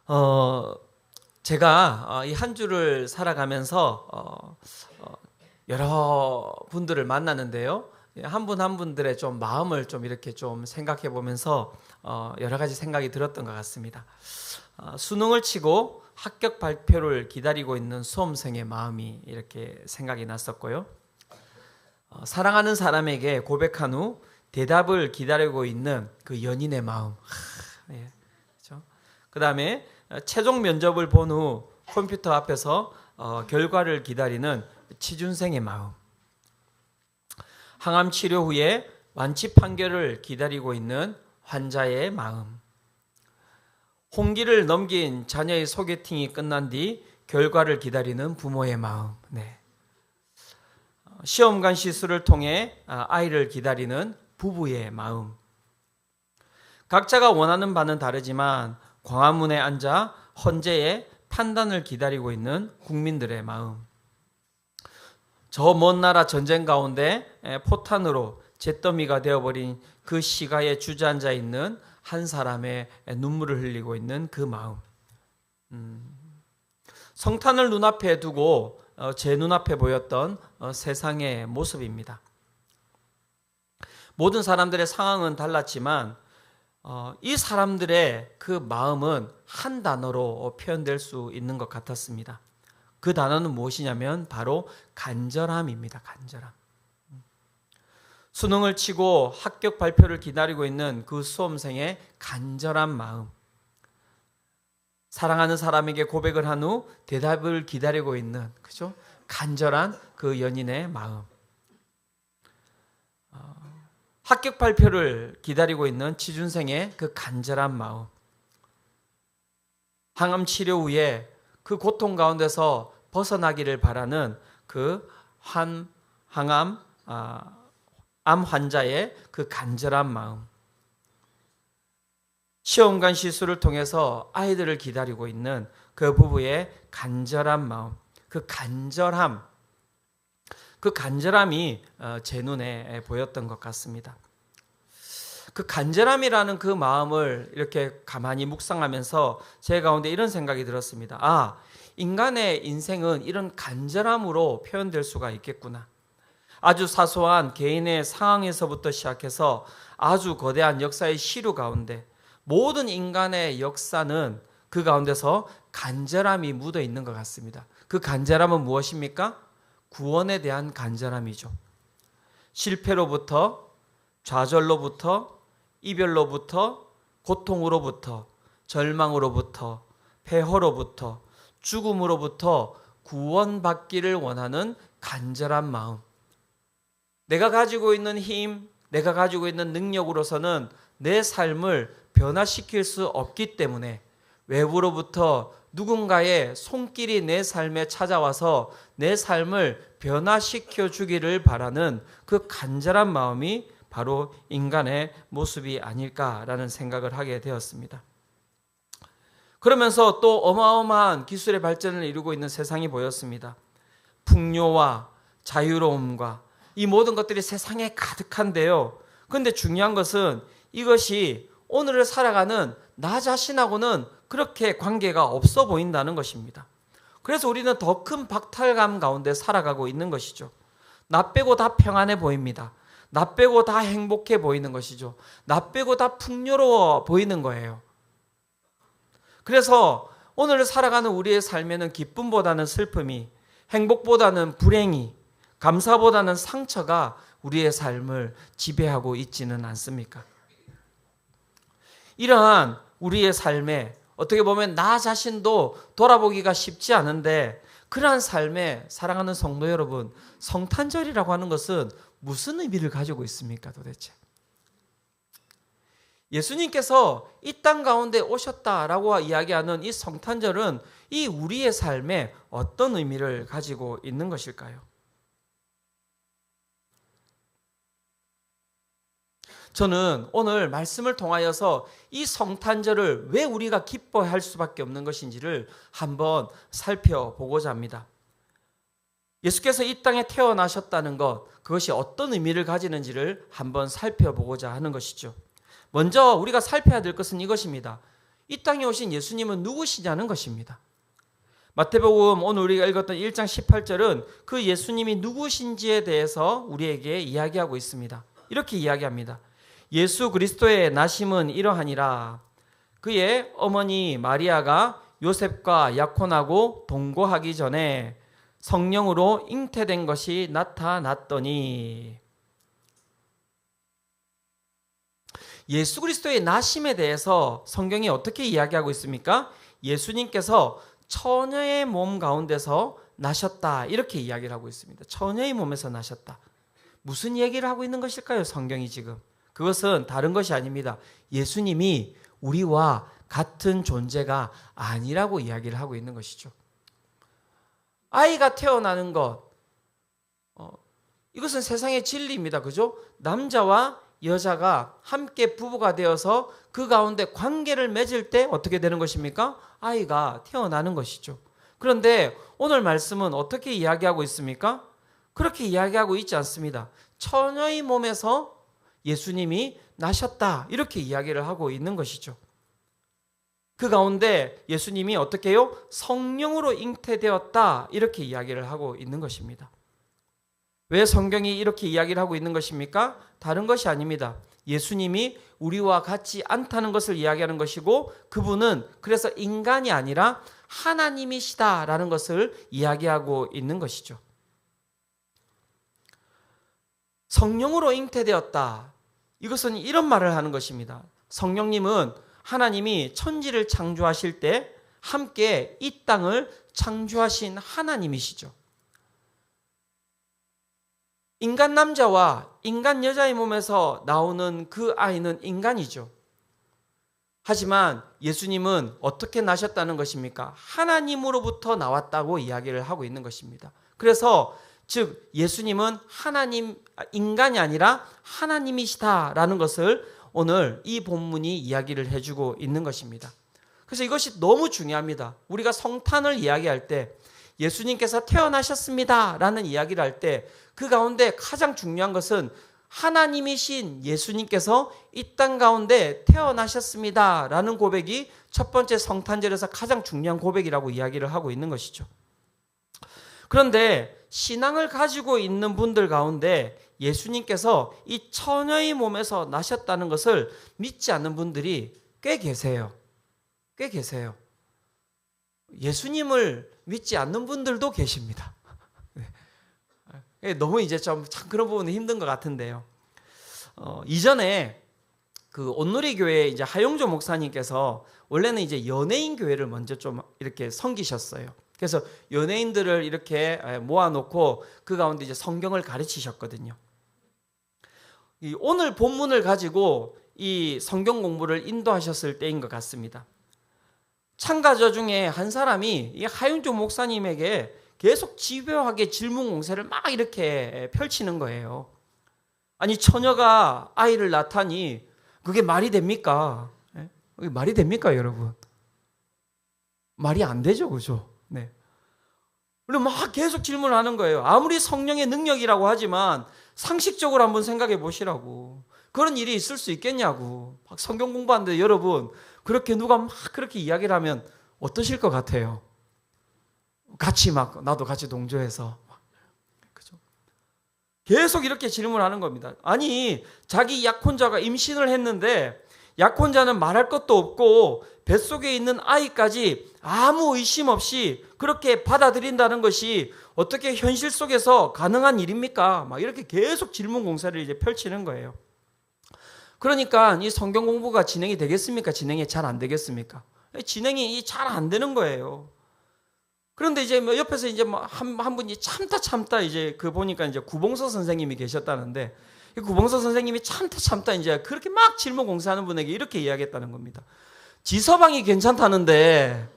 어, 제가 이 한 주를 살아가면서 여러 분들을 만나는데요. 한 분 한 분들의 좀 마음을 좀 이렇게 좀 생각해 보면서 여러 가지 생각이 들었던 것 같습니다. 수능을 치고 합격 발표를 기다리고 있는 수험생의 마음이 이렇게 생각이 났었고요. 사랑하는 사람에게 고백한 후 대답을 기다리고 있는 그 연인의 마음. 예, 그렇죠? 그 다음에 최종 면접을 본 후 컴퓨터 앞에서 결과를 기다리는 취준생의 마음. 항암 치료 후에 완치 판결을 기다리고 있는 환자의 마음. 홍기를 넘긴 자녀의 소개팅이 끝난 뒤 결과를 기다리는 부모의 마음. 네. 시험관 시술을 통해 아이를 기다리는 부부의 마음. 각자가 원하는 바는 다르지만 광화문에 앉아 헌재의 판단을 기다리고 있는 국민들의 마음. 저 먼 나라 전쟁 가운데 포탄으로 잿더미가 되어버린 그 시가에 주저앉아 있는 한 사람의 눈물을 흘리고 있는 그 마음. 성탄을 눈앞에 두고 제 눈앞에 보였던 세상의 모습입니다. 모든 사람들의 상황은 달랐지만 이 사람들의 그 마음은 한 단어로 표현될 수 있는 것 같았습니다. 그 단어는 무엇이냐면 바로 간절함입니다. 간절함. 수능을 치고 합격 발표를 기다리고 있는 그 수험생의 간절한 마음. 사랑하는 사람에게 고백을 한 후 대답을 기다리고 있는, 그죠? 간절한 그 연인의 마음. 합격 발표를 기다리고 있는 취준생의 그 간절한 마음. 항암 치료 후에 그 고통 가운데서 벗어나기를 바라는 그 암 환자의 그 간절한 마음. 시험관 시술을 통해서 아이들을 기다리고 있는 그 부부의 간절한 마음. 그 간절함이 제 눈에 보였던 것 같습니다. 그 간절함이라는 그 마음을 이렇게 가만히 묵상하면서 제 가운데 이런 생각이 들었습니다. 인간의 인생은 이런 간절함으로 표현될 수가 있겠구나. 아주 사소한 개인의 상황에서부터 시작해서 아주 거대한 역사의 시류 가운데 모든 인간의 역사는 그 가운데서 간절함이 묻어 있는 것 같습니다. 그 간절함은 무엇입니까? 구원에 대한 간절함이죠. 실패로부터, 좌절로부터, 이별로부터, 고통으로부터, 절망으로부터, 폐허로부터, 죽음으로부터 구원받기를 원하는 간절한 마음. 내가 가지고 있는 힘, 내가 가지고 있는 능력으로서는 내 삶을 변화시킬 수 없기 때문에 외부로부터 누군가의 손길이 내 삶에 찾아와서 내 삶을 변화시켜 주기를 바라는 그 간절한 마음이 바로 인간의 모습이 아닐까라는 생각을 하게 되었습니다. 그러면서 또 어마어마한 기술의 발전을 이루고 있는 세상이 보였습니다. 풍요와 자유로움과 이 모든 것들이 세상에 가득한데요. 그런데 중요한 것은 이것이 오늘을 살아가는 나 자신하고는 그렇게 관계가 없어 보인다는 것입니다. 그래서 우리는 더 큰 박탈감 가운데 살아가고 있는 것이죠. 나 빼고 다 평안해 보입니다. 나 빼고 다 행복해 보이는 것이죠. 나 빼고 다 풍요로워 보이는 거예요. 그래서 오늘을 살아가는 우리의 삶에는 기쁨보다는 슬픔이, 행복보다는 불행이, 감사보다는 상처가 우리의 삶을 지배하고 있지는 않습니까? 이러한 우리의 삶에 어떻게 보면 나 자신도 돌아보기가 쉽지 않은데 그러한 삶에 사랑하는 성도 여러분, 성탄절이라고 하는 것은 무슨 의미를 가지고 있습니까 도대체? 예수님께서 이 땅 가운데 오셨다라고 이야기하는 이 성탄절은 이 우리의 삶에 어떤 의미를 가지고 있는 것일까요? 저는 오늘 말씀을 통하여서 이 성탄절을 왜 우리가 기뻐할 수밖에 없는 것인지를 한번 살펴보고자 합니다. 예수께서 이 땅에 태어나셨다는 것, 그것이 어떤 의미를 가지는지를 한번 살펴보고자 하는 것이죠. 먼저 우리가 살펴야 될 것은 이것입니다. 이 땅에 오신 예수님은 누구시냐는 것입니다. 마태복음 오늘 우리가 읽었던 1장 18절은 그 예수님이 누구신지에 대해서 우리에게 이야기하고 있습니다. 이렇게 이야기합니다. 예수 그리스도의 나심은 이러하니라. 그의 어머니 마리아가 요셉과 약혼하고 동거하기 전에 성령으로 잉태된 것이 나타났더니. 예수 그리스도의 나심에 대해서 성경이 어떻게 이야기하고 있습니까? 예수님께서 처녀의 몸 가운데서 나셨다, 이렇게 이야기를 하고 있습니다. 처녀의 몸에서 나셨다. 무슨 얘기를 하고 있는 것일까요? 성경이 지금. 그것은 다른 것이 아닙니다. 예수님이 우리와 같은 존재가 아니라고 이야기를 하고 있는 것이죠. 아이가 태어나는 것, 이것은 세상의 진리입니다. 그죠? 남자와 여자가 함께 부부가 되어서 그 가운데 관계를 맺을 때 어떻게 되는 것입니까? 아이가 태어나는 것이죠. 그런데 오늘 말씀은 어떻게 이야기하고 있습니까? 그렇게 이야기하고 있지 않습니다. 처녀의 몸에서 예수님이 나셨다, 이렇게 이야기를 하고 있는 것이죠. 그 가운데 예수님이 어떻게 해요? 성령으로 잉태되었다, 이렇게 이야기를 하고 있는 것입니다. 왜 성경이 이렇게 이야기를 하고 있는 것입니까? 다른 것이 아닙니다. 예수님이 우리와 같지 않다는 것을 이야기하는 것이고, 그분은 그래서 인간이 아니라 하나님이시다라는 것을 이야기하고 있는 것이죠. 성령으로 잉태되었다. 이것은 이런 말을 하는 것입니다. 성령님은 하나님이 천지를 창조하실 때 함께 이 땅을 창조하신 하나님이시죠. 인간 남자와 인간 여자의 몸에서 나오는 그 아이는 인간이죠. 하지만 예수님은 어떻게 나셨다는 것입니까? 하나님으로부터 나왔다고 이야기를 하고 있는 것입니다. 그래서 즉 예수님은 인간이 아니라 하나님이시다라는 것을 오늘 이 본문이 이야기를 해주고 있는 것입니다. 그래서 이것이 너무 중요합니다. 우리가 성탄을 이야기할 때 예수님께서 태어나셨습니다 라는 이야기를 할 때 그 가운데 가장 중요한 것은 하나님이신 예수님께서 이 땅 가운데 태어나셨습니다 라는 고백이 첫 번째 성탄절에서 가장 중요한 고백이라고 이야기를 하고 있는 것이죠. 그런데 신앙을 가지고 있는 분들 가운데 예수님께서 이 처녀의 몸에서 나셨다는 것을 믿지 않는 분들이 꽤 계세요. 꽤 계세요. 예수님을 믿지 않는 분들도 계십니다. 너무 이제 좀 그런 부분이 힘든 것 같은데요. 이전에 그 온누리 교회 이제 하용조 목사님께서 원래는 이제 연예인 교회를 먼저 좀 이렇게 섬기셨어요. 그래서 연예인들을 이렇게 모아놓고 그 가운데 이제 성경을 가르치셨거든요. 오늘 본문을 가지고 이 성경 공부를 인도하셨을 때인 것 같습니다. 참가자 중에 한 사람이 이 하용조 목사님에게 계속 집요하게 질문 공세를 막 이렇게 펼치는 거예요. 아니 처녀가 아이를 낳다니 그게 말이 됩니까? 그게 말이 됩니까, 여러분? 말이 안 되죠, 그죠? 네. 그리고 막 계속 질문하는 거예요. 아무리 성령의 능력이라고 하지만 상식적으로 한번 생각해 보시라고. 그런 일이 있을 수 있겠냐고. 막 성경 공부하는데 여러분 그렇게 누가 막 그렇게 이야기를 하면 어떠실 것 같아요? 같이 막 나도 같이 동조해서 그죠? 계속 이렇게 질문하는 겁니다. 아니 자기 약혼자가 임신을 했는데 약혼자는 말할 것도 없고 뱃속에 있는 아이까지 아무 의심 없이 그렇게 받아들인다는 것이 어떻게 현실 속에서 가능한 일입니까? 막 이렇게 계속 질문 공세를 이제 펼치는 거예요. 그러니까 이 성경 공부가 진행이 되겠습니까? 진행이 잘 안 되겠습니까? 진행이 잘 안 되는 거예요. 그런데 이제 뭐 옆에서 이제 뭐 한 분이 참다 이제 그 보니까 이제 구봉서 선생님이 계셨다는데 이 구봉서 선생님이 참다 이제 그렇게 막 질문 공세하는 분에게 이렇게 이야기했다는 겁니다. 지서방이 괜찮다는데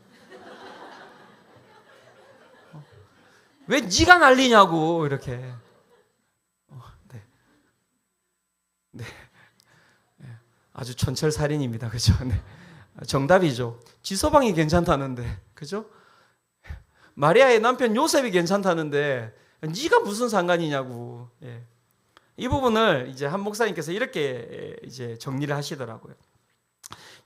왜 네가 난리냐고 이렇게. 네. 아주 촌철살인입니다. 그죠? 네. 정답이죠. 지서방이 괜찮다는데. 그죠? 마리아의 남편 요셉이 괜찮다는데 네가 무슨 상관이냐고. 예. 이 부분을 이제 한 목사님께서 이렇게 이제 정리를 하시더라고요.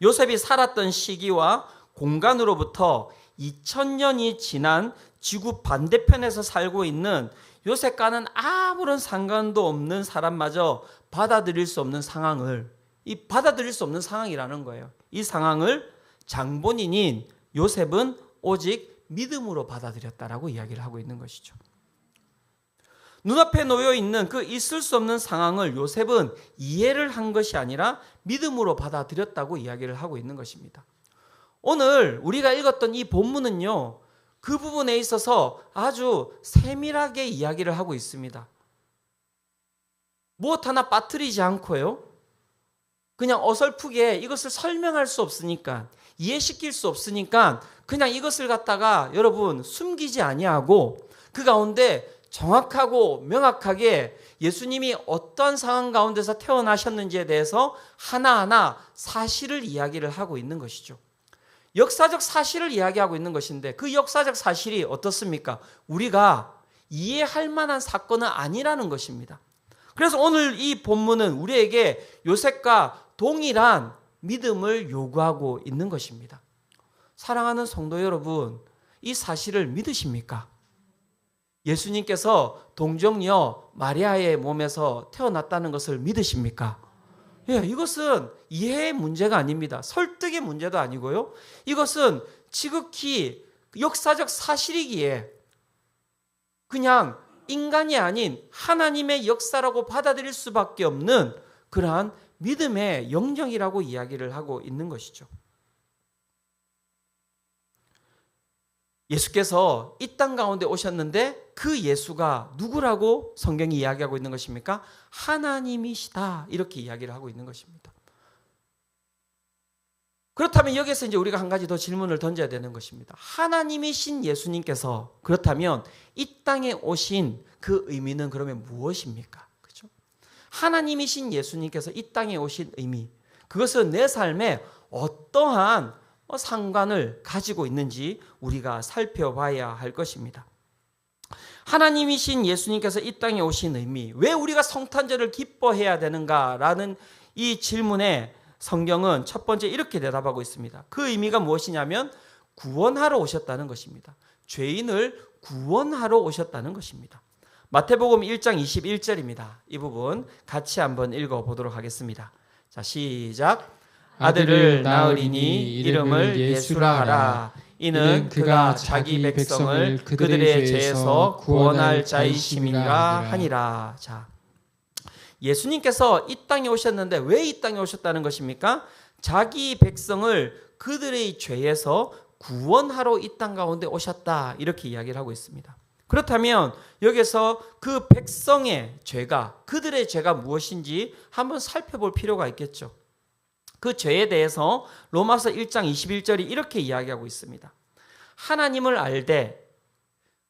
요셉이 살았던 시기와 공간으로부터 2000년이 지난 지구 반대편에서 살고 있는 요셉과는 아무런 상관도 없는 사람마저 받아들일 수 없는 상황을, 이 받아들일 수 없는 상황이라는 거예요. 이 상황을 장본인인 요셉은 오직 믿음으로 받아들였다라고 이야기를 하고 있는 것이죠. 눈앞에 놓여 있는 그 있을 수 없는 상황을 요셉은 이해를 한 것이 아니라 믿음으로 받아들였다고 이야기를 하고 있는 것입니다. 오늘 우리가 읽었던 이 본문은요, 그 부분에 있어서 아주 세밀하게 이야기를 하고 있습니다. 무엇 하나 빠뜨리지 않고요, 그냥 어설프게 이것을 설명할 수 없으니까, 이해시킬 수 없으니까 그냥 이것을 갖다가 여러분 숨기지 아니하고 그 가운데 정확하고 명확하게 예수님이 어떤 상황 가운데서 태어나셨는지에 대해서 하나하나 사실을 이야기를 하고 있는 것이죠. 역사적 사실을 이야기하고 있는 것인데, 그 역사적 사실이 어떻습니까? 우리가 이해할 만한 사건은 아니라는 것입니다. 그래서 오늘 이 본문은 우리에게 요셉과 동일한 믿음을 요구하고 있는 것입니다. 사랑하는 성도 여러분, 이 사실을 믿으십니까? 예수님께서 동정녀 마리아의 몸에서 태어났다는 것을 믿으십니까? 예, 이것은 이해의 문제가 아닙니다. 설득의 문제도 아니고요. 이것은 지극히 역사적 사실이기에 그냥 인간이 아닌 하나님의 역사라고 받아들일 수밖에 없는 그러한 믿음의 영역이라고 이야기를 하고 있는 것이죠. 예수께서 이 땅 가운데 오셨는데 그 예수가 누구라고 성경이 이야기하고 있는 것입니까? 하나님이시다, 이렇게 이야기를 하고 있는 것입니다. 그렇다면 여기서 이제 우리가 한 가지 더 질문을 던져야 되는 것입니다. 하나님이신 예수님께서 그렇다면 이 땅에 오신 그 의미는 그러면 무엇입니까? 그렇죠? 하나님이신 예수님께서 이 땅에 오신 의미, 그것은 내 삶에 어떠한 상관을 가지고 있는지 우리가 살펴봐야 할 것입니다. 하나님이신 예수님께서 이 땅에 오신 의미, 왜 우리가 성탄절을 기뻐해야 되는가라는 이 질문에 성경은 첫 번째 이렇게 대답하고 있습니다. 그 의미가 무엇이냐면 구원하러 오셨다는 것입니다. 죄인을 구원하러 오셨다는 것입니다. 마태복음 1장 21절입니다. 이 부분 같이 한번 읽어보도록 하겠습니다. 자, 시작. 아들을 낳으리니 이름을 예수라 하라. 이는 그가 자기 백성을 그들의 죄에서 구원할 자이심이라 하니라. 자, 예수님께서 이 땅에 오셨는데 왜 이 땅에 오셨다는 것입니까? 자기 백성을 그들의 죄에서 구원하러 이 땅 가운데 오셨다, 이렇게 이야기를 하고 있습니다. 그렇다면 여기서 그 백성의 죄가, 그들의 죄가 무엇인지 한번 살펴볼 필요가 있겠죠. 그 죄에 대해서 로마서 1장 21절이 이렇게 이야기하고 있습니다. 하나님을 알되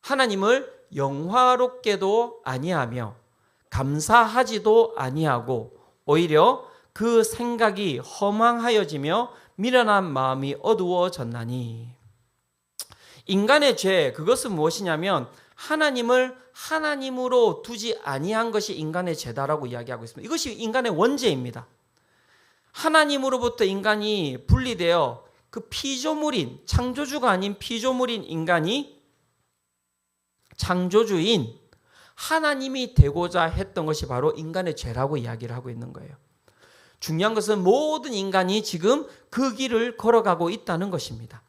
하나님을 영화롭게도 아니하며 감사하지도 아니하고 오히려 그 생각이 허망하여지며 미련한 마음이 어두워졌나니. 인간의 죄, 그것은 무엇이냐면 하나님을 하나님으로 두지 아니한 것이 인간의 죄다라고 이야기하고 있습니다. 이것이 인간의 원죄입니다. 하나님으로부터 인간이 분리되어 그 피조물인, 창조주가 아닌 피조물인 인간이 창조주인 하나님이 되고자 했던 것이 바로 인간의 죄라고 이야기를 하고 있는 거예요. 중요한 것은 모든 인간이 지금 그 길을 걸어가고 있다는 것입니다.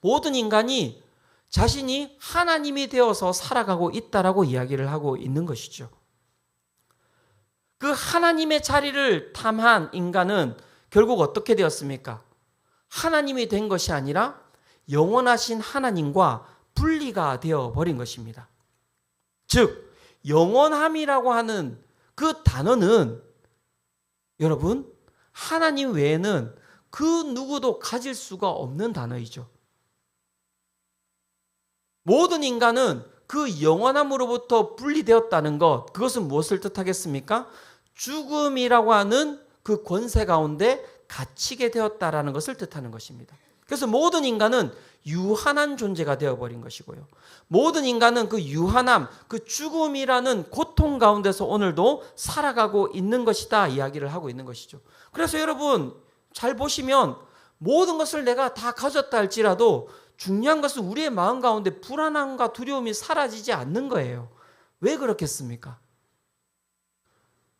모든 인간이 자신이 하나님이 되어서 살아가고 있다라고 이야기를 하고 있는 것이죠. 그 하나님의 자리를 탐한 인간은 결국 어떻게 되었습니까? 하나님이 된 것이 아니라 영원하신 하나님과 분리가 되어버린 것입니다. 즉, 영원함이라고 하는 그 단어는 여러분, 하나님 외에는 그 누구도 가질 수가 없는 단어이죠. 모든 인간은 그 영원함으로부터 분리되었다는 것, 그것은 무엇을 뜻하겠습니까? 죽음이라고 하는 그 권세 가운데 갇히게 되었다라는 것을 뜻하는 것입니다. 그래서 모든 인간은 유한한 존재가 되어버린 것이고요. 모든 인간은 그 유한함, 그 죽음이라는 고통 가운데서 오늘도 살아가고 있는 것이다 이야기를 하고 있는 것이죠. 그래서 여러분, 잘 보시면 모든 것을 내가 다 가졌다 할지라도 중요한 것은 우리의 마음 가운데 불안함과 두려움이 사라지지 않는 거예요. 왜 그렇겠습니까?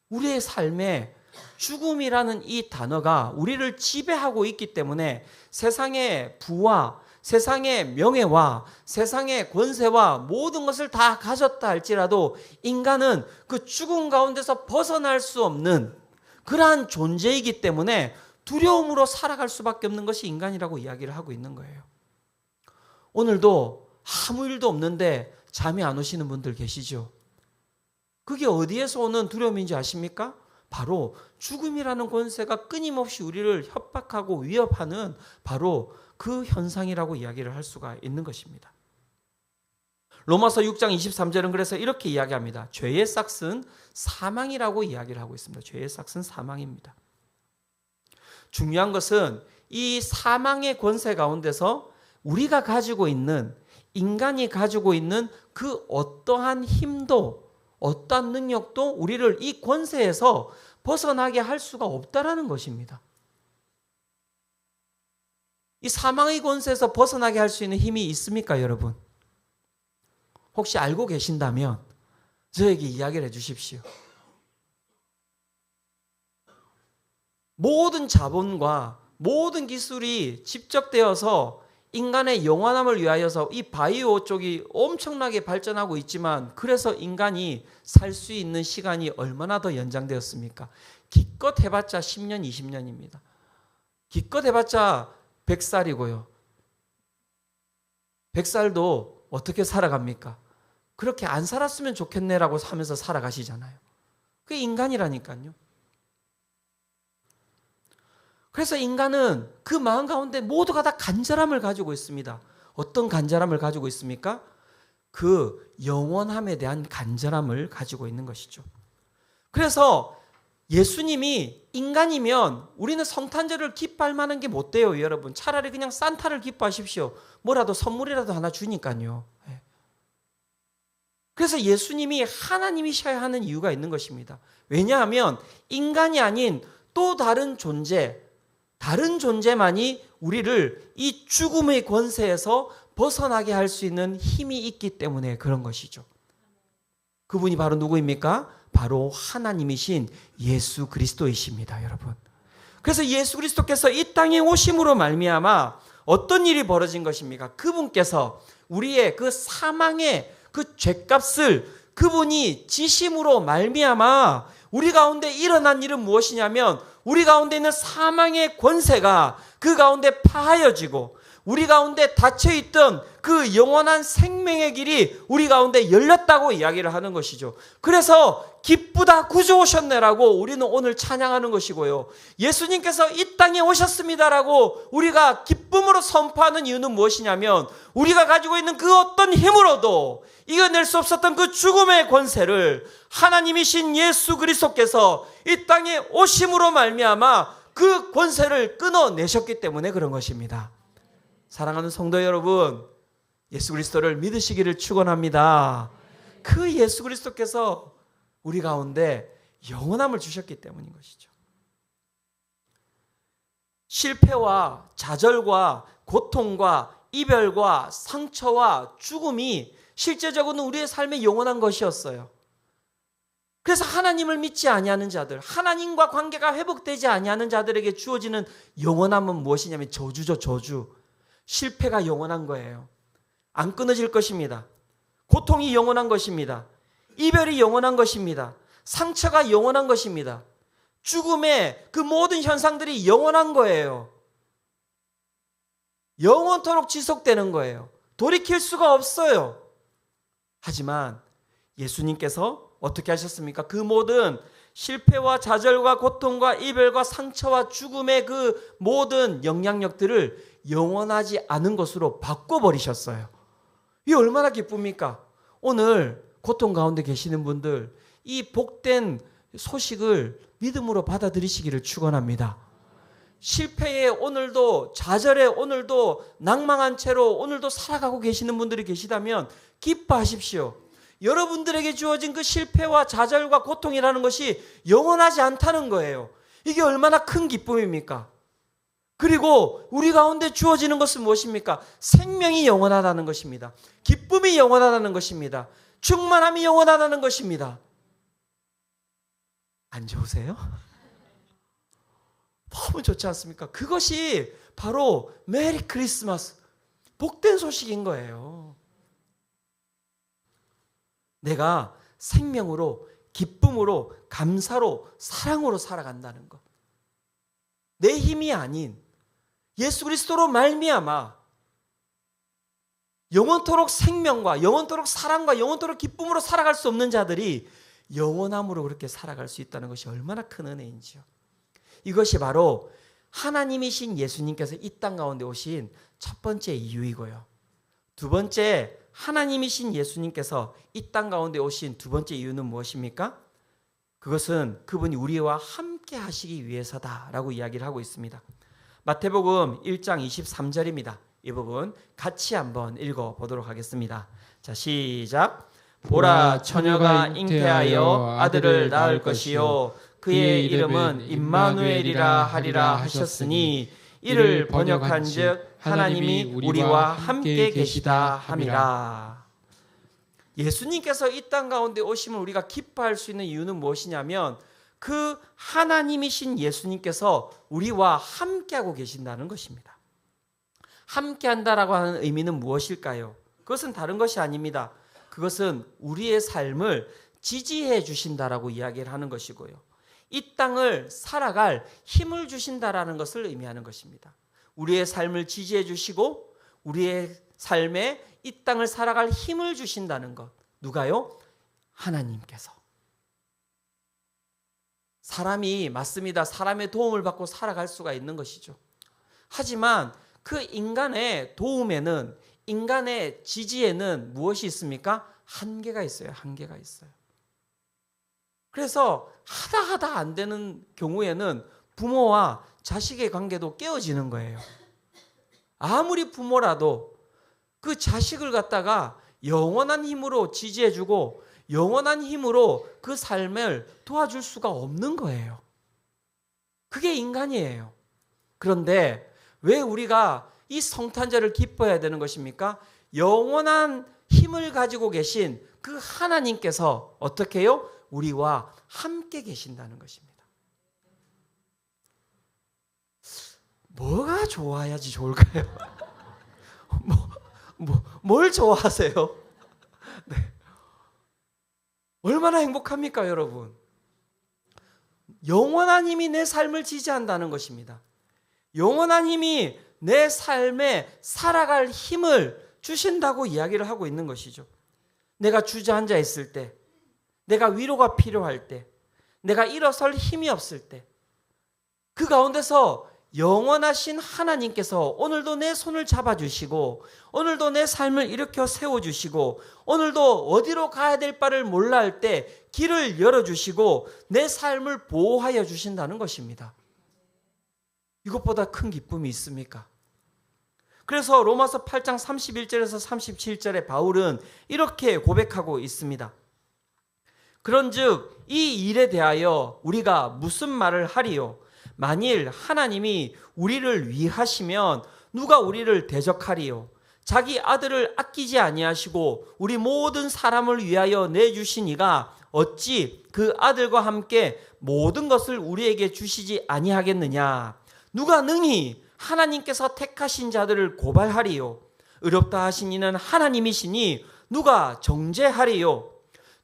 우리의 삶에 죽음이라는 이 단어가 우리를 지배하고 있기 때문에 세상의 부와 세상의 명예와 세상의 권세와 모든 것을 다 가졌다 할지라도 인간은 그 죽음 가운데서 벗어날 수 없는 그러한 존재이기 때문에 두려움으로 살아갈 수밖에 없는 것이 인간이라고 이야기를 하고 있는 거예요. 오늘도 아무 일도 없는데 잠이 안 오시는 분들 계시죠? 그게 어디에서 오는 두려움인지 아십니까? 바로 죽음이라는 권세가 끊임없이 우리를 협박하고 위협하는 바로 그 현상이라고 이야기를 할 수가 있는 것입니다. 로마서 6장 23절은 그래서 이렇게 이야기합니다. 죄의 싹은 사망이라고 이야기를 하고 있습니다. 죄의 싹은 사망입니다. 중요한 것은 이 사망의 권세 가운데서 우리가 가지고 있는, 인간이 가지고 있는 그 어떠한 힘도 어떠한 능력도 우리를 이 권세에서 벗어나게 할 수가 없다라는 것입니다. 이 사망의 권세에서 벗어나게 할 수 있는 힘이 있습니까, 여러분? 혹시 알고 계신다면 저에게 이야기를 해 주십시오. 모든 자본과 모든 기술이 집적되어서 인간의 영원함을 위하여서 이 바이오 쪽이 엄청나게 발전하고 있지만 그래서 인간이 살 수 있는 시간이 얼마나 더 연장되었습니까? 기껏 해봤자 10년, 20년입니다. 기껏 해봤자 100살이고요. 100살도 어떻게 살아갑니까? 그렇게 안 살았으면 좋겠네라고 하면서 살아가시잖아요. 그게 인간이라니까요. 그래서 인간은 그 마음 가운데 모두가 다 간절함을 가지고 있습니다. 어떤 간절함을 가지고 있습니까? 그 영원함에 대한 간절함을 가지고 있는 것이죠. 그래서 예수님이 인간이면 우리는 성탄절을 기뻐할 만한 게 못 돼요, 여러분. 차라리 그냥 산타를 기뻐하십시오. 뭐라도 선물이라도 하나 주니까요. 그래서 예수님이 하나님이셔야 하는 이유가 있는 것입니다. 왜냐하면 인간이 아닌 또 다른 존재, 다른 존재만이 우리를 이 죽음의 권세에서 벗어나게 할 수 있는 힘이 있기 때문에 그런 것이죠. 그분이 바로 누구입니까? 바로 하나님이신 예수 그리스도이십니다, 여러분. 그래서 예수 그리스도께서 이 땅에 오심으로 말미암아 어떤 일이 벌어진 것입니까? 그분께서 우리의 그 사망의 그 죄값을 그분이 지심으로 말미암아 우리 가운데 일어난 일은 무엇이냐면 우리 가운데 있는 사망의 권세가 그 가운데 파하여지고 우리 가운데 닫혀있던 그 영원한 생명의 길이 우리 가운데 열렸다고 이야기를 하는 것이죠. 그래서 기쁘다 구주 오셨네라고 우리는 오늘 찬양하는 것이고요. 예수님께서 이 땅에 오셨습니다라고 우리가 기쁨으로 선포하는 이유는 무엇이냐면 우리가 가지고 있는 그 어떤 힘으로도 이겨낼 수 없었던 그 죽음의 권세를 하나님이신 예수 그리스도께서 이 땅에 오심으로 말미암아 그 권세를 끊어내셨기 때문에 그런 것입니다. 사랑하는 성도 여러분, 예수 그리스도를 믿으시기를 축원합니다. 그 예수 그리스도께서 우리 가운데 영원함을 주셨기 때문인 것이죠. 실패와 좌절과 고통과 이별과 상처와 죽음이 실제적으로는 우리의 삶에 영원한 것이었어요. 그래서 하나님을 믿지 아니하는 자들, 하나님과 관계가 회복되지 아니하는 자들에게 주어지는 영원함은 무엇이냐면 저주죠, 저주. 실패가 영원한 거예요. 안 끊어질 것입니다. 고통이 영원한 것입니다. 이별이 영원한 것입니다. 상처가 영원한 것입니다. 죽음의 그 모든 현상들이 영원한 거예요. 영원토록 지속되는 거예요. 돌이킬 수가 없어요. 하지만 예수님께서 어떻게 하셨습니까? 그 모든 실패와 좌절과 고통과 이별과 상처와 죽음의 그 모든 영향력들을 영원하지 않은 것으로 바꿔버리셨어요. 이게 얼마나 기쁩니까? 오늘 고통 가운데 계시는 분들 이 복된 소식을 믿음으로 받아들이시기를 축원합니다. 실패에 오늘도 좌절에 오늘도 낭망한 채로 오늘도 살아가고 계시는 분들이 계시다면 기뻐하십시오. 여러분들에게 주어진 그 실패와 좌절과 고통이라는 것이 영원하지 않다는 거예요. 이게 얼마나 큰 기쁨입니까? 그리고 우리 가운데 주어지는 것은 무엇입니까? 생명이 영원하다는 것입니다. 기쁨이 영원하다는 것입니다. 충만함이 영원하다는 것입니다. 안 좋으세요? 너무 좋지 않습니까? 그것이 바로 메리 크리스마스, 복된 소식인 거예요. 내가 생명으로, 기쁨으로, 감사로, 사랑으로 살아간다는 것. 내 힘이 아닌 예수 그리스도로 말미암아 영원토록 생명과 영원토록 사랑과 영원토록 기쁨으로 살아갈 수 없는 자들이 영원함으로 그렇게 살아갈 수 있다는 것이 얼마나 큰 은혜인지요. 이것이 바로 하나님이신 예수님께서 이 땅 가운데 오신 첫 번째 이유이고요. 두 번째, 하나님이신 예수님께서 이 땅 가운데 오신 두 번째 이유는 무엇입니까? 그것은 그분이 우리와 함께 하시기 위해서다라고 이야기를 하고 있습니다. 마태복음 1장 23절입니다. 이 부분 같이 한번 읽어보도록 하겠습니다. 자, 시작. 보라, 처녀가 잉태하여 아들을 낳을 것이요 그의 이름은 임마누엘이라 하리라 하셨으니 이를 번역한즉 하나님이 우리와 함께 계시다 함이라. 예수님께서 이 땅 가운데 오심을 우리가 기뻐할 수 있는 이유는 무엇이냐면 그 하나님이신 예수님께서 우리와 함께하고 계신다는 것입니다. 함께한다라고 하는 의미는 무엇일까요? 그것은 다른 것이 아닙니다. 그것은 우리의 삶을 지지해 주신다라고 이야기를 하는 것이고요. 이 땅을 살아갈 힘을 주신다라는 것을 의미하는 것입니다. 우리의 삶을 지지해 주시고 우리의 삶에 이 땅을 살아갈 힘을 주신다는 것. 누가요? 하나님께서. 사람이 맞습니다. 사람의 도움을 받고 살아갈 수가 있는 것이죠. 하지만 그 인간의 도움에는, 인간의 지지에는 무엇이 있습니까? 한계가 있어요. 한계가 있어요. 그래서 하다 안 되는 경우에는 부모와 자식의 관계도 깨어지는 거예요. 아무리 부모라도 그 자식을 갖다가 영원한 힘으로 지지해주고 영원한 힘으로 그 삶을 도와줄 수가 없는 거예요. 그게 인간이에요. 그런데 왜 우리가 이 성탄절을 기뻐해야 되는 것입니까? 영원한 힘을 가지고 계신 그 하나님께서 어떻게 해요? 우리와 함께 계신다는 것입니다. 뭐가 좋아야지 좋을까요? 뭘 좋아하세요? 네. 얼마나 행복합니까, 여러분? 영원한 힘이 내 삶을 지지한다는 것입니다. 영원한 힘이 내 삶에 살아갈 힘을 주신다고 이야기를 하고 있는 것이죠. 내가 주저앉아 있을 때, 내가 위로가 필요할 때, 내가 일어설 힘이 없을 때, 그 가운데서 영원하신 하나님께서 오늘도 내 손을 잡아주시고 오늘도 내 삶을 일으켜 세워주시고 오늘도 어디로 가야 될 바를 몰라 할 때 길을 열어주시고 내 삶을 보호하여 주신다는 것입니다. 이것보다 큰 기쁨이 있습니까? 그래서 로마서 8장 31절에서 37절에 바울은 이렇게 고백하고 있습니다. 그런즉 이 일에 대하여 우리가 무슨 말을 하리요? 만일 하나님이 우리를 위하시면 누가 우리를 대적하리요? 자기 아들을 아끼지 아니하시고 우리 모든 사람을 위하여 내주신 이가 어찌 그 아들과 함께 모든 것을 우리에게 주시지 아니하겠느냐? 누가 능히 하나님께서 택하신 자들을 고발하리요? 의롭다 하신 이는 하나님이시니 누가 정죄하리요?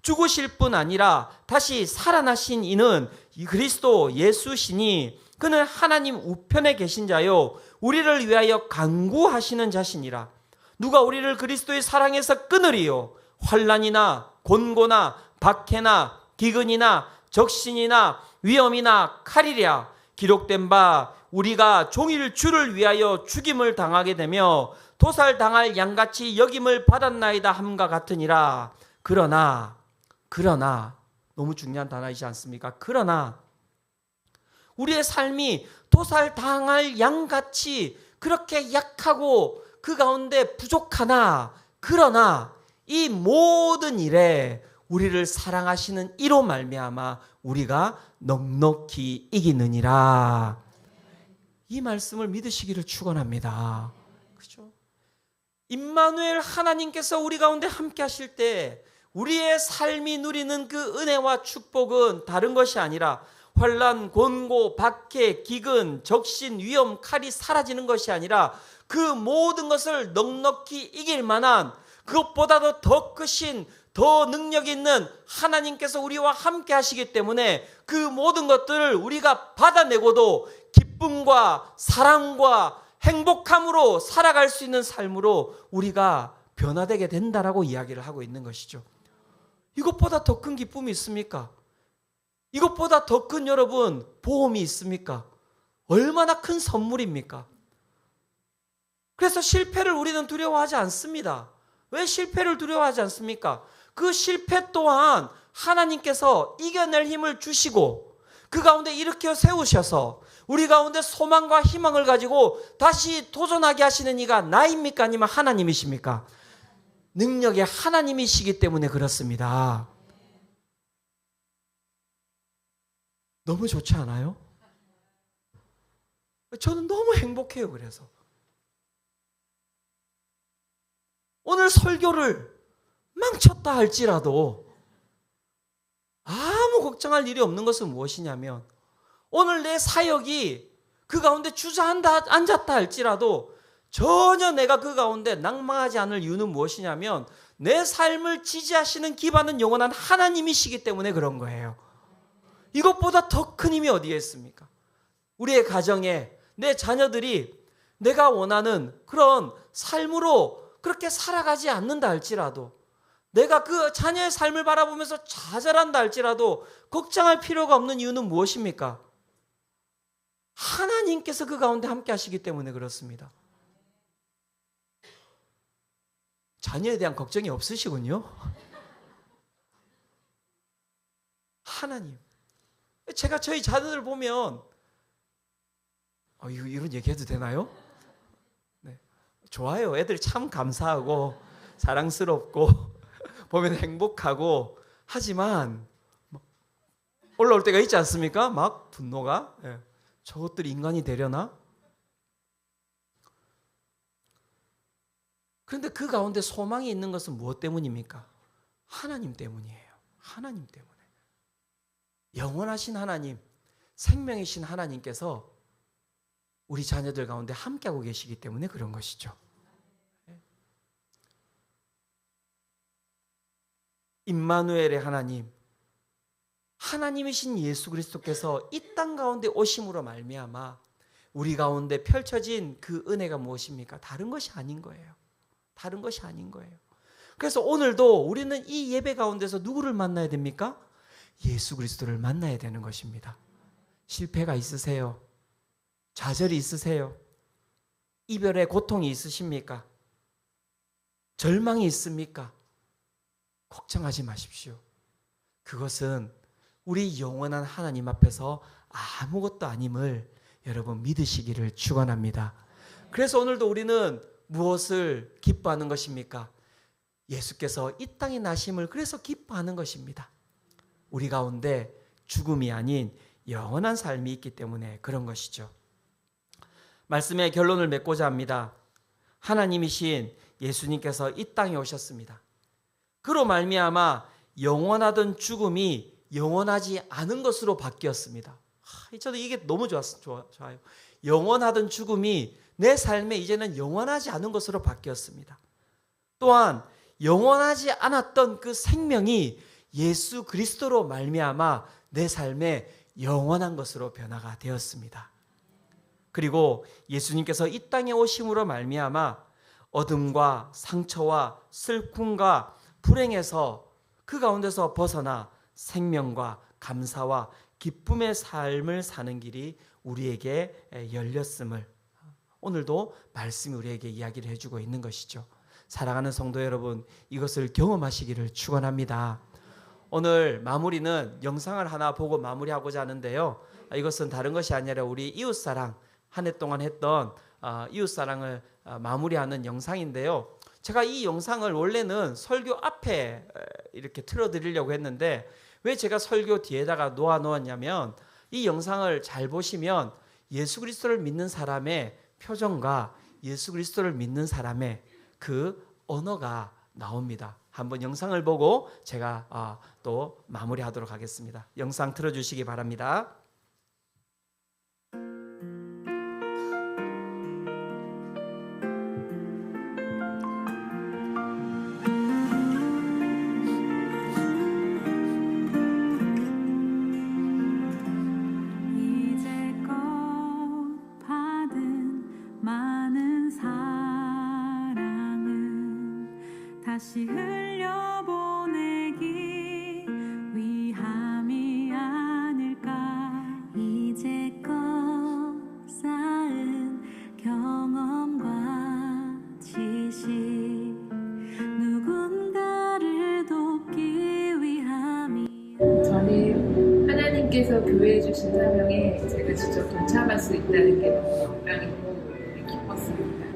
죽으실 뿐 아니라 다시 살아나신 이는 그리스도 예수시니 그는 하나님 우편에 계신 자요 우리를 위하여 간구하시는 자시니라. 누가 우리를 그리스도의 사랑에서 끊으리요? 환난이나 곤고나 박해나 기근이나 적신이나 위험이나 칼이랴. 기록된 바 우리가 종일 주를 위하여 죽임을 당하게 되며 도살당할 양같이 여김을 받았나이다 함과 같으니라. 그러나 너무 중요한 단어이지 않습니까? 그러나 우리의 삶이 도살당할 양같이 그렇게 약하고 그 가운데 부족하나 그러나 이 모든 일에 우리를 사랑하시는 이로 말미암아 우리가 넉넉히 이기느니라. 이 말씀을 믿으시기를 축원합니다. 그죠? 임마누엘 하나님께서 우리 가운데 함께 하실 때 우리의 삶이 누리는 그 은혜와 축복은 다른 것이 아니라 환난, 곤고, 박해, 기근, 적신, 위험, 칼이 사라지는 것이 아니라 그 모든 것을 넉넉히 이길 만한 그것보다도 더 크신 더 능력 있는 하나님께서 우리와 함께 하시기 때문에 그 모든 것들을 우리가 받아내고도 기쁨과 사랑과 행복함으로 살아갈 수 있는 삶으로 우리가 변화되게 된다라고 이야기를 하고 있는 것이죠. 이것보다 더 큰 기쁨이 있습니까? 이것보다 더 큰 여러분 보험이 있습니까? 얼마나 큰 선물입니까? 그래서 실패를 우리는 두려워하지 않습니다. 왜 실패를 두려워하지 않습니까? 그 실패 또한 하나님께서 이겨낼 힘을 주시고 그 가운데 일으켜 세우셔서 우리 가운데 소망과 희망을 가지고 다시 도전하게 하시는 이가 나입니까? 아니면 하나님이십니까? 능력의 하나님이시기 때문에 그렇습니다. 너무 좋지 않아요? 저는 너무 행복해요. 그래서 오늘 설교를 망쳤다 할지라도 아무 걱정할 일이 없는 것은 무엇이냐면 오늘 내 사역이 그 가운데 주저앉았다 앉았다 할지라도 전혀 내가 그 가운데 낭망하지 않을 이유는 무엇이냐면 내 삶을 지지하시는 기반은 영원한 하나님이시기 때문에 그런 거예요. 이것보다 더 큰 힘이 어디에 있습니까? 우리의 가정에 내 자녀들이 내가 원하는 그런 삶으로 그렇게 살아가지 않는다 할지라도 내가 그 자녀의 삶을 바라보면서 좌절한다 할지라도 걱정할 필요가 없는 이유는 무엇입니까? 하나님께서 그 가운데 함께 하시기 때문에 그렇습니다. 자녀에 대한 걱정이 없으시군요. 하나님. 제가 저희 자녀들 보면 이런 얘기해도 되나요? 네. 좋아요. 애들 참 감사하고 사랑스럽고 보면 행복하고 하지만 올라올 때가 있지 않습니까? 막 분노가. 네. 저것들이 인간이 되려나? 그런데 그 가운데 소망이 있는 것은 무엇 때문입니까? 하나님 때문이에요. 하나님 때문에. 영원하신 하나님, 생명이신 하나님께서 우리 자녀들 가운데 함께하고 계시기 때문에 그런 것이죠. 임마누엘의 하나님, 하나님이신 예수 그리스도께서 이 땅 가운데 오심으로 말미암아 우리 가운데 펼쳐진 그 은혜가 무엇입니까? 다른 것이 아닌 거예요. 다른 것이 아닌 거예요. 그래서 오늘도 우리는 이 예배 가운데서 누구를 만나야 됩니까? 예수 그리스도를 만나야 되는 것입니다. 실패가 있으세요? 좌절이 있으세요? 이별의 고통이 있으십니까? 절망이 있습니까? 걱정하지 마십시오. 그것은 우리 영원한 하나님 앞에서 아무것도 아님을 여러분 믿으시기를 축원합니다. 그래서 오늘도 우리는 무엇을 기뻐하는 것입니까? 예수께서 이 땅에 나심을 그래서 기뻐하는 것입니다. 우리 가운데 죽음이 아닌 영원한 삶이 있기 때문에 그런 것이죠. 말씀의 결론을 맺고자 합니다. 하나님이신 예수님께서 이 땅에 오셨습니다. 그로 말미암아 영원하던 죽음이 영원하지 않은 것으로 바뀌었습니다. 저도 이게 너무 좋아요. 영원하던 죽음이 내 삶에 이제는 영원하지 않은 것으로 바뀌었습니다. 또한 영원하지 않았던 그 생명이 예수 그리스도로 말미암아 내 삶에 영원한 것으로 변화가 되었습니다. 그리고 예수님께서 이 땅에 오심으로 말미암아 어둠과 상처와 슬픔과 불행에서 그 가운데서 벗어나 생명과 감사와 기쁨의 삶을 사는 길이 우리에게 열렸음을 오늘도 말씀이 우리에게 이야기를 해주고 있는 것이죠. 사랑하는 성도 여러분, 이것을 경험하시기를 축원합니다. 오늘 마무리는 영상을 하나 보고 마무리하고자 하는데요. 이것은 다른 것이 아니라 우리 이웃사랑, 한 해 동안 했던 이웃사랑을 마무리하는 영상인데요. 제가 이 영상을 원래는 설교 앞에 이렇게 틀어드리려고 했는데 왜 제가 설교 뒤에다가 놓았냐면 이 영상을 잘 보시면 예수 그리스도를 믿는 사람의 표정과 예수 그리스도를 믿는 사람의 그 언어가 나옵니다. 한번 영상을 보고 제가 또 마무리하도록 하겠습니다. 영상 틀어주시기 바랍니다. 다시 흘려보내기 위함이 아닐까. 이제껏 쌓은 경험과 지식 누군가를 돕기 위함이. 저는 하나님께서 교회에 주신 사명에 제가 직접 동참할 수 있다는 게 너무 영광이고 기뻤습니다.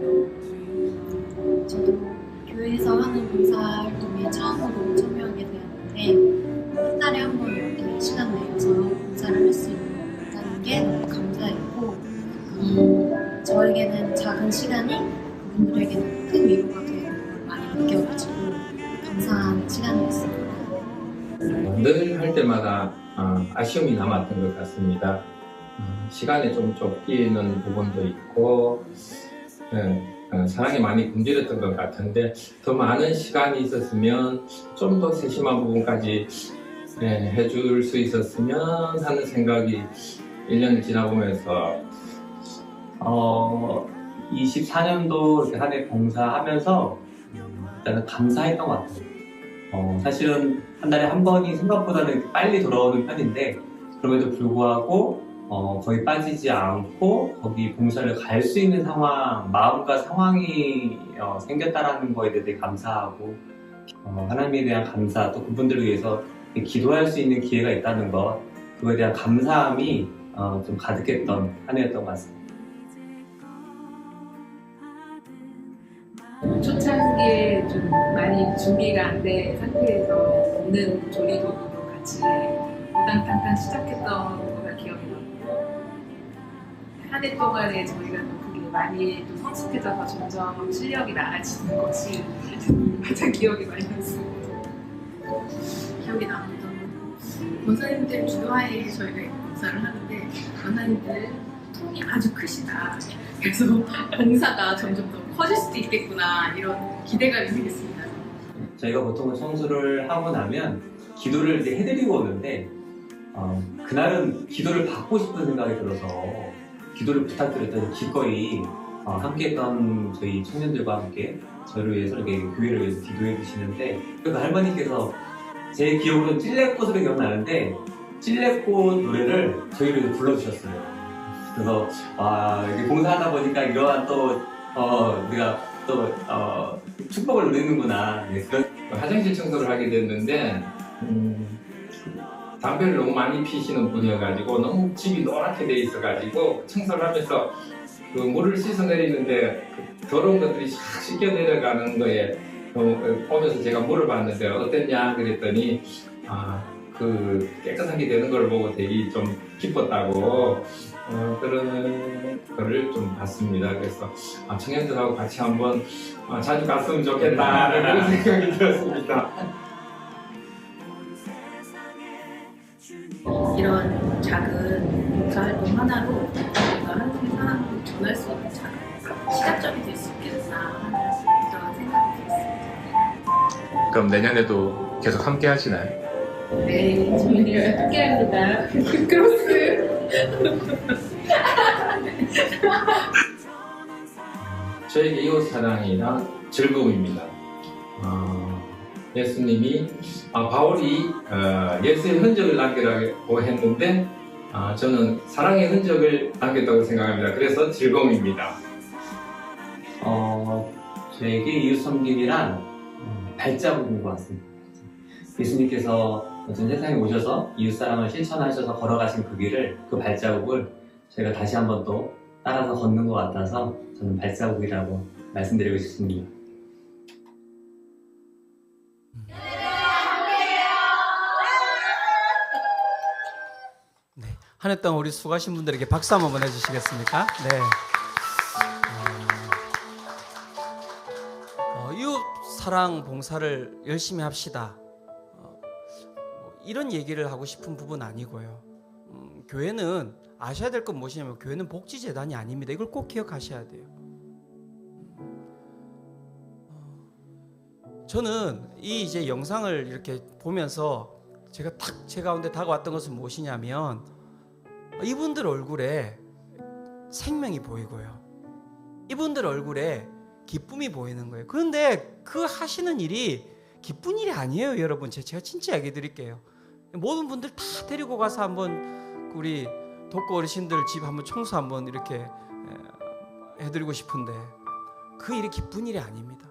저도 교회에서 하는 봉사활동에 처음으로 참여하게 되었는데 한 달에 한 번 이렇게 시간 내서 봉사를 할 수 있다는 게 너무 감사했고 저에게는 작은 시간이 그분들에게는 큰 위로가 되는 걸 많이 느껴가지고 감사한 시간이었습니다. 늘 할 때마다 아쉬움이 남았던 것 같습니다. 시간이 좀 쫓기는 부분도 있고 사랑이 많이 굶주렸던 것 같은데 더 많은 시간이 있었으면 좀 더 세심한 부분까지 해줄 수 있었으면 하는 생각이 1년을 지나보면서 24년도 이렇게 한 해 봉사하면서 일단은 감사했던 것 같아요. 사실은 한 달에 한 번이 생각보다는 빨리 돌아오는 편인데 그럼에도 불구하고 거의 빠지지 않고 거기 봉사를 갈 수 있는 상황, 마음과 상황이 생겼다라는 거에 대해 되게 감사하고 하나님에 대한 감사, 또 그분들을 위해서 기도할 수 있는 기회가 있다는 것, 그거에 대한 감사함이 좀 가득했던 한 해였던 것 같습니다. 초창기에 좀 많이 준비가 안 된 상태에서 없는 조리도구로 같이 우당탕탕 시작했던 거가 기억이 나고 한 해 동안에 저희가 또 그게 많이 또 성숙해져서 점점 실력이 나아지는 것이 가장 기억이 많이 남습니다. 기억에 남는 권사님들 주도하에 저희가 봉사를 하는데 권사님들 통이 아주 크시다. 그래서 봉사가 점점 더 커질 수도 있겠구나 이런 기대감이 생겼습니다. 저희가 보통은 청소를 하고 나면 기도를 이제 해드리고 오는데 그날은 기도를 받고 싶은 생각이 들어서 기도를 부탁드렸더니 기꺼이 함께했던 저희 청년들과 함께 저를 위해서 이렇게 교회를 위해서 기도해 주시는데 그 할머니께서 제 기억으로는 찔레꽃으로 기억나는데 찔레꽃 노래를 저희를 위해서 불러주셨어요. 그래서 이렇게 봉사하다 보니까 이러한 또 우리가 또 축복을 누리는구나. 네, 그런 화장실 청소를 하게 됐는데 담배를 너무 많이 피시는 분이어가지고 너무 집이 노랗게 돼 있어가지고 청소를 하면서 그 물을 씻어 내리는데 그 더러운 것들이 싹 씻겨 내려가는 거에 보면서 제가 물어봤는데 어땠냐 그랬더니 그 깨끗한 게 되는 걸 보고 되게 좀 기뻤다고 그런 거를 좀 봤습니다. 그래서 청년들하고 같이 한번 자주 갔으면 좋겠다 그런 생각이 들었습니다. 이런 작은 봉사활동 하나로 저희가 한국의 사람을 전할 수 있는 작은 시작점이 될 수 있겠구나 하는 그런 생각이 들었습니다. 그럼 내년에도 계속 함께 하시나요? 네, 저희는 함께합니다. 크로스. 저에게 이웃 사랑이란 즐거움입니다. 예수님이 바울이 예수의 흔적을 남기라고 했는데 저는 사랑의 흔적을 남겼다고 생각합니다. 그래서 즐거움입니다. 저에게 이웃 섬김이란 발자국인 것 같습니다. 예수님께서 어떤 세상에 오셔서 이웃 사랑을 실천하셔서 걸어가신 그 길을, 그 발자국을 저희가 다시 한번 또 따라서 걷는 것 같아서 저는 발자국이라고 말씀드리고 싶습니다. 한 해 동안 우리 수고하신 분들에게 박수 한번 보내주시겠습니까? 네. 이웃 사랑 봉사를 열심히 합시다. 이런 얘기를 하고 싶은 부분 아니고요. 교회는 아셔야 될 건 무엇이냐면 교회는 복지재단이 아닙니다. 이걸 꼭 기억하셔야 돼요. 저는 이 이제 영상을 이렇게 보면서 제가 딱 제 가운데 다가왔던 것은 무엇이냐면 이분들 얼굴에 생명이 보이고요. 이분들 얼굴에 기쁨이 보이는 거예요. 그런데 그 하시는 일이 기쁜 일이 아니에요, 여러분. 제가 진짜 얘기 드릴게요. 모든 분들 다 데리고 가서 한번 우리 독거 어르신들 집 한번 청소 한번 이렇게 해드리고 싶은데 그 일이 기쁜 일이 아닙니다.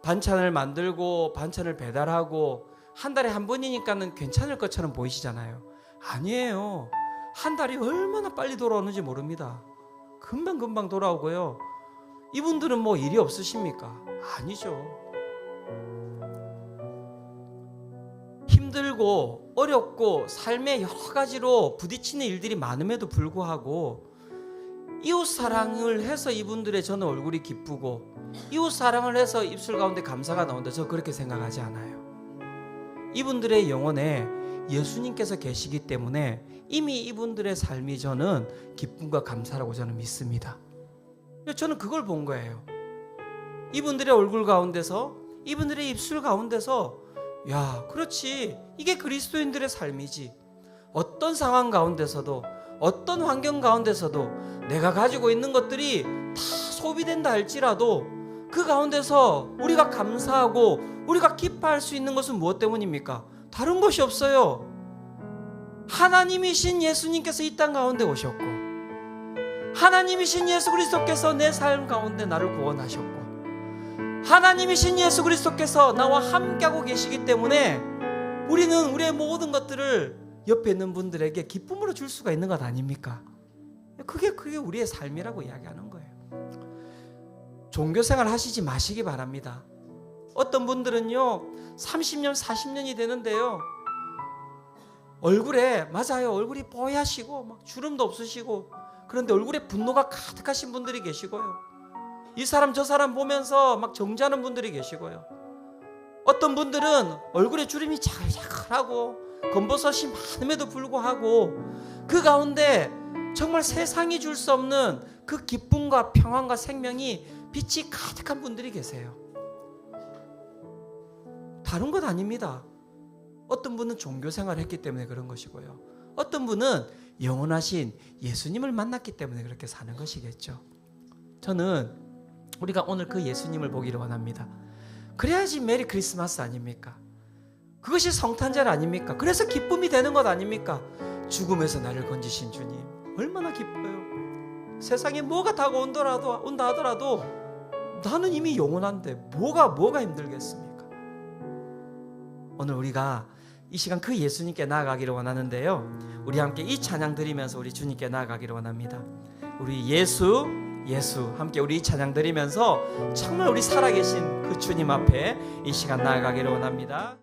반찬을 만들고 반찬을 배달하고 한 달에 한 번이니까는 괜찮을 것처럼 보이시잖아요. 아니에요. 한 달이 얼마나 빨리 돌아오는지 모릅니다. 금방금방 돌아오고요. 이분들은 뭐 일이 없으십니까? 아니죠. 힘들고 어렵고 삶의 여러 가지로 부딪히는 일들이 많음에도 불구하고 이웃 사랑을 해서 이분들의 저는 얼굴이 기쁘고 이웃 사랑을 해서 입술 가운데 감사가 나온다. 저 그렇게 생각하지 않아요. 이분들의 영혼에 예수님께서 계시기 때문에 이미 이분들의 삶이 저는 기쁨과 감사라고 저는 믿습니다. 저는 그걸 본 거예요. 이분들의 얼굴 가운데서 이분들의 입술 가운데서 야, 그렇지. 이게 그리스도인들의 삶이지. 어떤 상황 가운데서도 어떤 환경 가운데서도 내가 가지고 있는 것들이 다 소비된다 할지라도 그 가운데서 우리가 감사하고 우리가 기뻐할 수 있는 것은 무엇 때문입니까? 다른 것이 없어요. 하나님이신 예수님께서 이 땅 가운데 오셨고 하나님이신 예수 그리스도께서 내 삶 가운데 나를 구원하셨고 하나님이신 예수 그리스도께서 나와 함께하고 계시기 때문에 우리는 우리의 모든 것들을 옆에 있는 분들에게 기쁨으로 줄 수가 있는 것 아닙니까? 그게 우리의 삶이라고 이야기하는 거예요. 종교생활 하시지 마시기 바랍니다. 어떤 분들은요 30년 40년이 되는데요 얼굴에 맞아요 얼굴이 뽀얗시고 막 주름도 없으시고 그런데 얼굴에 분노가 가득하신 분들이 계시고요 이 사람 저 사람 보면서 막 정죄하는 분들이 계시고요 어떤 분들은 얼굴에 주름이 자글자글하고 검버섯이 많음에도 불구하고 그 가운데 정말 세상이 줄 수 없는 그 기쁨과 평안과 생명이 빛이 가득한 분들이 계세요. 다른 것 아닙니다. 어떤 분은 종교생활을 했기 때문에 그런 것이고요. 어떤 분은 영원하신 예수님을 만났기 때문에 그렇게 사는 것이겠죠. 저는 우리가 오늘 그 예수님을 보기를 원합니다. 그래야지 메리 크리스마스 아닙니까? 그것이 성탄절 아닙니까? 그래서 기쁨이 되는 것 아닙니까? 죽음에서 나를 건지신 주님 얼마나 기뻐요. 세상에 뭐가 다가온다 하더라도 나는 이미 영원한데 뭐가 힘들겠습니까? 오늘 우리가 이 시간 그 예수님께 나아가기를 원하는데요 우리 함께 이 찬양 드리면서 우리 주님께 나아가기를 원합니다. 우리 예수 함께 우리 이 찬양 드리면서 정말 우리 살아계신 그 주님 앞에 이 시간 나아가기를 원합니다.